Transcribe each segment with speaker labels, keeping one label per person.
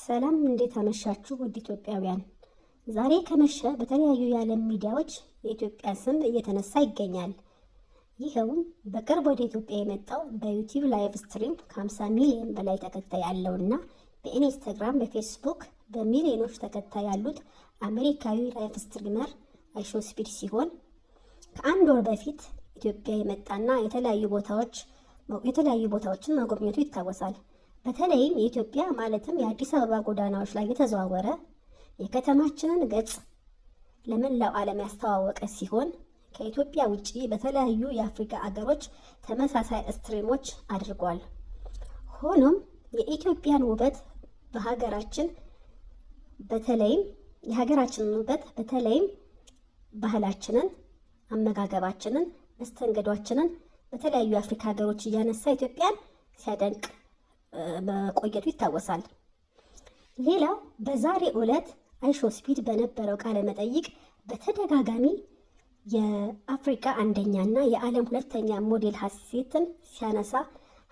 Speaker 1: ሰላም እንዴት አመሻችሁ ውድ ኢትዮጵያውያን። ዛሬ ከመሸ በተለያዩ የዓለም ሚዲያዎች የኢትዮጵያ ስም እየተነሳ ይገኛል። ይኸውም በቅርብ ወደ ኢትዮጵያ የመጣው በዩቲዩብ ላይቭ ስትሪም ከ50 ሚሊዮን በላይ ተከታይ ያለውና በኢንስታግራም በፌስቡክ በሚሊዮኖች ተከታይ ያሉት አሜሪካዊ ላይቭ ስትሪመር አይሾስፒድ ሲሆን ከአንድ ወር በፊት ኢትዮጵያ የመጣና የተለያዩ ቦታዎችን መጎብኘቱ ይታወሳል። በተለይም የኢትዮጵያ ማለትም የአዲስ አበባ ጎዳናዎች ላይ የተዘዋወረ የከተማችንን ገጽ ለመላው ዓለም ያስተዋወቀ ሲሆን ከኢትዮጵያ ውጪ በተለያዩ የአፍሪካ አገሮች ተመሳሳይ ስትሪሞች አድርጓል። ሆኖም የኢትዮጵያን ውበት በተለይም ባህላችንን፣ አመጋገባችንን፣ መስተንግዷችንን በተለያዩ የአፍሪካ ሀገሮች እያነሳ ኢትዮጵያን ሲያደንቅ መቆየቱ ይታወሳል። ሌላው በዛሬ ዕለት አይሾስፒድ በነበረው ቃለ መጠይቅ በተደጋጋሚ የአፍሪካ አንደኛና የዓለም ሁለተኛ ሞዴል ሀሴትን ሲያነሳ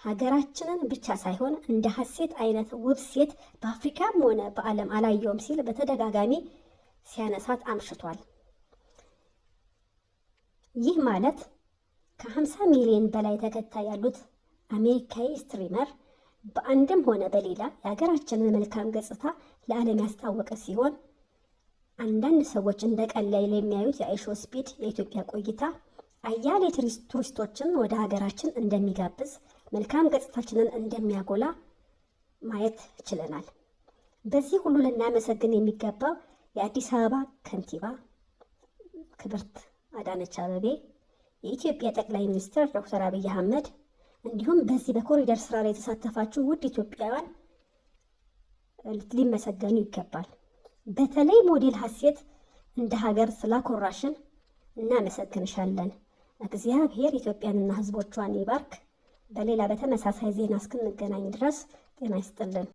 Speaker 1: ሀገራችንን ብቻ ሳይሆን እንደ ሀሴት አይነት ውብ ሴት በአፍሪካም ሆነ በዓለም አላየውም ሲል በተደጋጋሚ ሲያነሳት አምሽቷል። ይህ ማለት ከ50 ሚሊዮን በላይ ተከታይ ያሉት አሜሪካዊ ስትሪመር በአንድም ሆነ በሌላ የሀገራችንን መልካም ገጽታ ለዓለም ያስታወቀ ሲሆን አንዳንድ ሰዎች እንደ ቀላል የሚያዩት የአይሾስፒድ የኢትዮጵያ ቆይታ አያሌ ቱሪስቶችን ወደ ሀገራችን እንደሚጋብዝ፣ መልካም ገጽታችንን እንደሚያጎላ ማየት ችለናል። በዚህ ሁሉ ልናመሰግን የሚገባው የአዲስ አበባ ከንቲባ ክብርት አዳነች አቤቤ፣ የኢትዮጵያ ጠቅላይ ሚኒስትር ዶክተር አብይ አህመድ እንዲሁም በዚህ በኮሪደር ስራ ላይ የተሳተፋችሁ ውድ ኢትዮጵያውያን ሊመሰገኑ ይገባል። በተለይ ሞዴል ሀሴት እንደ ሀገር ስላኮራሽን እናመሰግንሻለን። እግዚአብሔር ኢትዮጵያንና ሕዝቦቿን ይባርክ። በሌላ በተመሳሳይ ዜና እስክንገናኝ ድረስ ጤና ይስጥልን።